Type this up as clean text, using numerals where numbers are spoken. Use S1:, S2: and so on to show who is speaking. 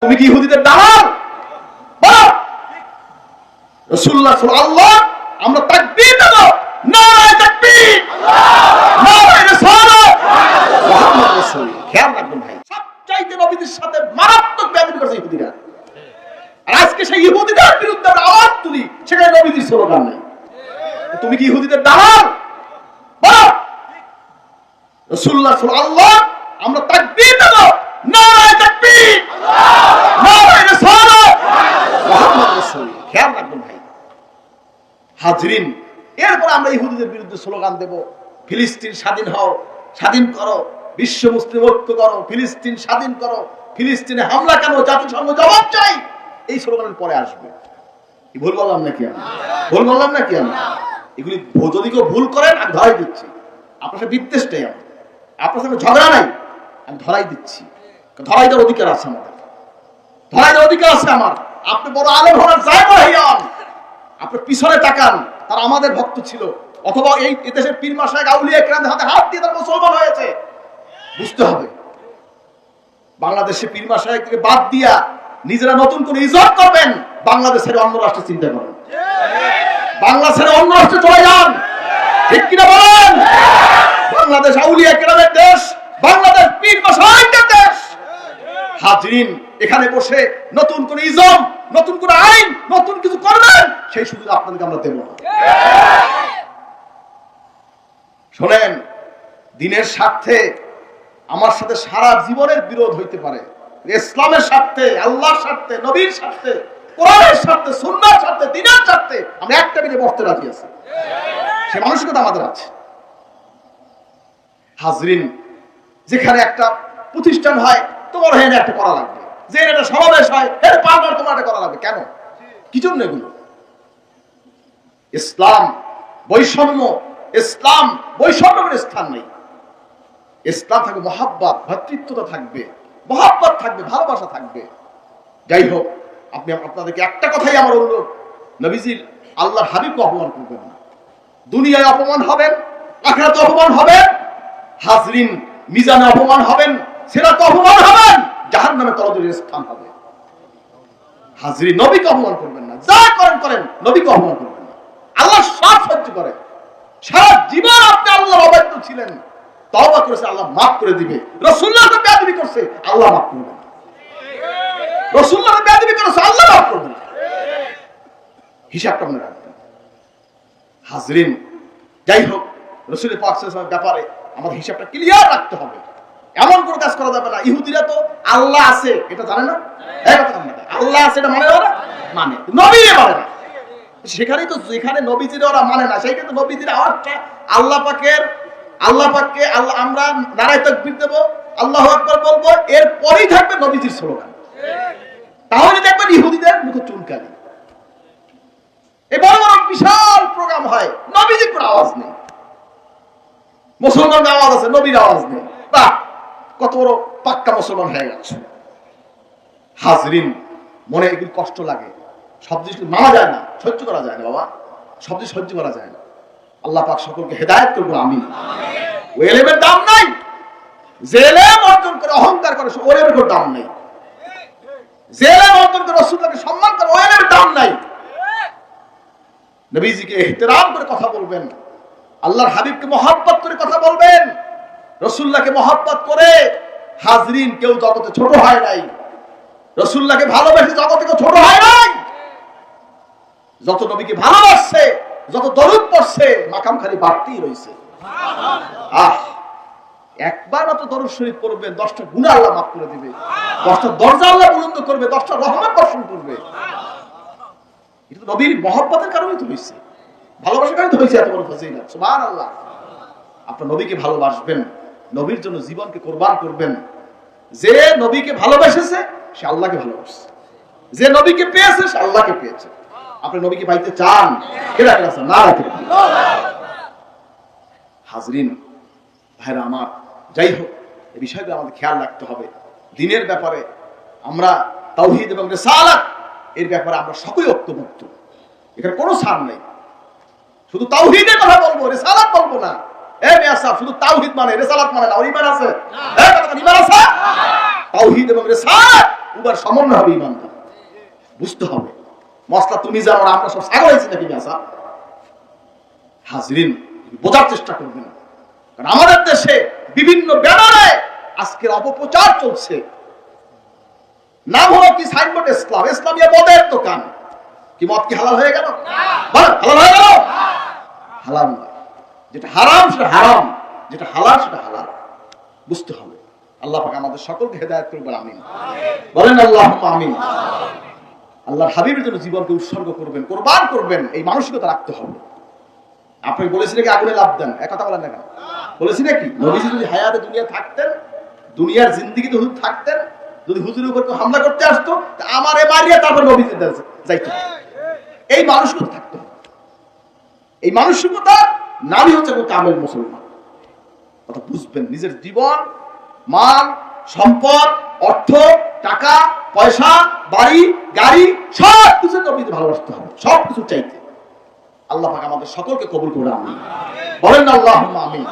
S1: তুমি কি ইহুদিদের দালাল? বলো। রাসূলুল্লাহ সাল্লাল্লাহু আমরা তাকবীর দেব, নারায়ে তাকবীর, নারায়ে রিসালাত, মুহাম্মদ রাসূল। খেয়াল রাখবেন ভাই, সবচাইতে নবীদের সাথে মারাত্মক বেয়াদবি করেছে ইহুদিরা। আর আজকে সেই ইহুদিদের বিরুদ্ধে আমরা আওয়াজ তুলি, সেখানে নবীদের স্লোগান নেই। তুমি কি ইহুদিদের দালাল? বলো। রাসূলুল্লাহ সাল্লাল্লাহু আমরা তাকবীর দেব, নারায়ে তাকবীর, নারায়ে রিসালাত, মুহাম্মদ রাসূল। খেয়াল রাখবেন ভাই হাজরিন, এরপর আমরা ইহুদিদের বিরুদ্ধে স্লোগান দেব, ফিলিস্তিন স্বাধীন হও, স্বাধীন করো, বিশ্ব মুসলিম ঐক্য করো, ফিলিস্তিন স্বাধীন করো, ফিলিস্তিনে হামলা কেন, জাতিসংঘ জবাব চাই। এই স্লোগানের পরে আসবে। ভুল বললাম নাকি আমি? ভুল বললাম নাকি আমি? এগুলি যদি কেউ ভুল করেন আমি ধরাই দিচ্ছি। আপনার সাথে বিদ্বেষ নেই আমার, আপনার সাথে ঝগড়া নাই, আমি ধরাই দিচ্ছি। ধরাই দেওয়ার অধিকার আছে আমাদের, ধরাই দেওয়ার অধিকার আছে আমার। আপনি বড় আলেম হওয়ার জায়গা হইয়ান, আপনি পিছনে তাকান, তারা আমাদের ভক্ত ছিল, অথবা এই দেশের পীর মাশায়েখ আউলিয়া কেরামদের হাতে হাত দিয়ে তারা মুসলমান হয়েছে। বুঝতে হবে, বাংলাদেশে পীর মাশায়েখ থেকে বাদ দিয়া নিজেরা নতুন করে ইজ্জত করবেন, বাংলাদেশের অন্য রাষ্ট্রে চিন্তা করেন, বাংলা ছেড়ে অন্য রাষ্ট্রে চলে যান। ঠিক কিনা বলেন? বাংলাদেশ আউলিয়া কেরামের দেশ, বাংলাদেশ পীর মাশায়েখদের দেশ। হাজরিন, এখানে বসে নতুন করে ইজম, নতুন করে আইন, নতুন কিছু করবেন, সেই সুযোগ আপনাদেরকে আমরা দেব না। শোনেন, দিনের স্বার্থে আমার সাথে সারা জীবনের বিরোধ হইতে পারে, ইসলামের স্বার্থে, আল্লাহর স্বার্থে, নবীর স্বার্থে, কোরআনের স্বার্থে, সুন্নাহর স্বার্থে, দ্বীনের স্বার্থে আমরা একটা মিলে বসতে রাজি আছি। সে মানসিকতা আমাদের আছে। হাজরিন, যেখানে একটা প্রতিষ্ঠান হয়, তোমার হেনে একটা করা লাগবে, যে একটা সমাবেশ হয়, এর পাল্টার তোমার একটা করা লাগবে। কেন? কি জন্য এগুলো? ইসলাম বৈষম্য, ইসলাম বৈষম্যের স্থান নেই। ইসলাম থাকবে মহাব্বত, ভ্রাতৃত্বতা থাকবে, মহাব্বত থাকবে, ভালোবাসা থাকবে। যাই হোক, আপনি আপনাদেরকে একটা কথাই আমার অনুরোধ, নবীজি আল্লাহর হাবিবকে অপমান করবেন না। দুনিয়ায় অপমান হবেন, আখিরাতে অপমান হবেন, হাজরিন মিজানে অপমান হবেন, সিরাতে অপমান হবেন, জাহান্নামে তরজরির স্থান হবে। হাজরিন, নবীকে অপমান করবেন না, যা করেন করেন, নবীকে অপমান করবেন না। আল্লাহ সব সহ্য করে। সারা জীবন আপনি আল্লাহর অবাধ্য ছিলেন, তওবা করেছে, আল্লাহ মাফ করে দিবে। রাসূলুল্লাহকে বেয়াদবি করছে, আল্লাহ মাফ করবে। রাসূলুল্লাহকে বেয়াদবি করেছে, আল্লাহ মাফ করবে না। হিসাবটা মনে রাখবেন হাজরিন। যাই হোক, রাসূল পাক সাল্লাল্লাহু আলাইহি ওয়াসাল্লামের ব্যাপারে আমাদের হিসাবটা ক্লিয়ার রাখতে হবে। এমন কোনো কাজ করা যাবে না। ইহুদিরা তো আল্লাহ আছে এটা জানে না, আল্লাহ আছে এটা মানে ওরা মানে, নবী মানে না। সেখানেই তো, যেখানে নবীজিরা ওরা মানে না, সেইখানে তো নবীজির আওয়াজটা আল্লাহ পাককে আল্লাহ, আমরা নারায়ে তাকবীর দেব, আল্লাহু আকবার বলবো, এর পরেই থাকবে নবীজির স্লোগান। তাহলে দেখবেন ইহুদিদের মুখে চুনকালি। এই বড় বড় বিশাল প্রোগ্রাম হয়, নবীজির কোনো আওয়াজ নেই, মুসলমানের আওয়াজ আছে, নবীর আওয়াজ নেই। বাহ, কত বড় পাক্কা মুসলমান হয়ে গেছে। হাজরিন, মনে এগুলো কষ্ট লাগে, সব জিনিস মানা যায় না, সহ্য করা যায় না বাবা, সব জিনিস সহ্য করা যায় না। আল্লাহ পাক সকলকে হেদায়েত করুন, আমিন। ওই এলেমের দাম নাই, যে এলেম অর্জন করে অহংকার করে, ওই এলেমের কোনো দাম নাই। যে এলেম অর্জন করে রাসূলকে সম্মান করে, ওই এলেমের দাম নাই। নবীজিকে ইহতিরাম করে কথা বলবেন, আল্লাহর হাবিবকে মহব্বত করে কথা বলবেন, রাসূলুল্লাহকে মহব্বত করে। হাজরিন, কেউ জগতে ছোট হয় নাই, রাসূলুল্লাহকে ভালোবেসে জগতে কেউ ছোট হয় নাই। যত নবীকে ভালোবাসছে, যত দরুদ পড়ছে, মাকাম খালি বাড়তেই রয়েছে। একবার মাত্র দরুদ শরীফ পড়বেন, 10টা গুনাহ আল্লাহ মাফ করে দিবে, 10টা দরজা আল্লাহ বুলন্দ করবে, 10টা রহমত বর্ষণ করবে। এটা নবীর মহব্বতের কারণেই তো হয়েছে, ভালোবাসার কারণে তো হয়েছে এত বড় ফজিলত। সুবহানাল্লাহ। আপনার নবীকে ভালোবাসবেন, নবীর জন্য জীবনকে কোরবান করবেন। যে নবীকে ভালোবেসেছে সে আল্লাহকে ভালোবাসছে, যে নবীকে পেয়েছে সে আল্লাহকে পেয়েছে। আপনি নবীকে পাইতে চান, কেডা কেডা চান? না রাখেন। হাজরিন ভাইরা আমার, যাই হোক, এই বিষয়গুলো আমাদের খেয়াল রাখতে হবে। দ্বীনের ব্যাপারে আমরা তাওহীদ এবং রিসালাত, এর ব্যাপারে আমরা সকলেই ঐক্যবদ্ধ, এখানে কোনো ছাড় নেই। শুধু তাওহীদের কথা বলবো, রিসালাত বলবো না। এ মিয়া সাহেব, শুধু তাওহীদ মানে, রিসালাত মানে না, ওর ঈমান আছে? ইমান আছে? তাওহীদ এবং রিসালাত উবার সমন্বয় হবে ইমানদার। বুঝতে হবে মশলা তুমি জানো আমরা সব ছাগল হয়েছি নাকি মেসা। হাজরিন বোঝার চেষ্টা করবেন, কারণ আমাদের দেশে বিভিন্ন ব্যানারে আজকের অপপ্রচার চলছে। নাম হলো কি সাইনবোর্ড ইসলাম, ইসলামিয়া মদের দোকান। কি মদ কি হালাল হয়ে গেল? হালাল হয়ে গেল? হালাল নয়। যেটা হারাম সেটা হারাম, যেটা হালাল সেটা হালাল। বুঝতে হবে। আল্লাহ পাক আমাদের সকলকে হেদায়েত করবেন, আমিন বলেন আল্লাহুম্মা আমিন। আল্লাহর হাবিবের জন্য জীবনকে উৎসর্গ করবেন, কোরবান করবেন, এই মানসিকতা রাখতে হবে। আপনি বলেছিলেন কি আগুনে লাভ দেন, এক কথা বলেন না কেন? বলেছি নাকি? নবীজি যদি হায়াতে দুনিয়া থাকতেন, দুনিয়ার জিন্দেগিতে হুজুর থাকতেন, যদি হুজুরের উপর কেউ হামলা করতে আসতো আমারে মারিয়া তারপর নবীজি যাইতো। এই মানসিকতা থাকতে হবে। এই মানসিকতা নামই হচ্ছে কামেল মুসলমান। কথা বুঝবেন। নিজের জীবন, মান, সম্পদ, অর্থ, টাকা, পয়সা, বাড়ি, গাড়ি সব কিছু নবীকে ভালোবাসতে হবে, সব কিছু চাইতে। আল্লাহ পাক আমাদের সকলকে কবুল করে, আমিন বলেন আল্লাহুম্মা আমিন।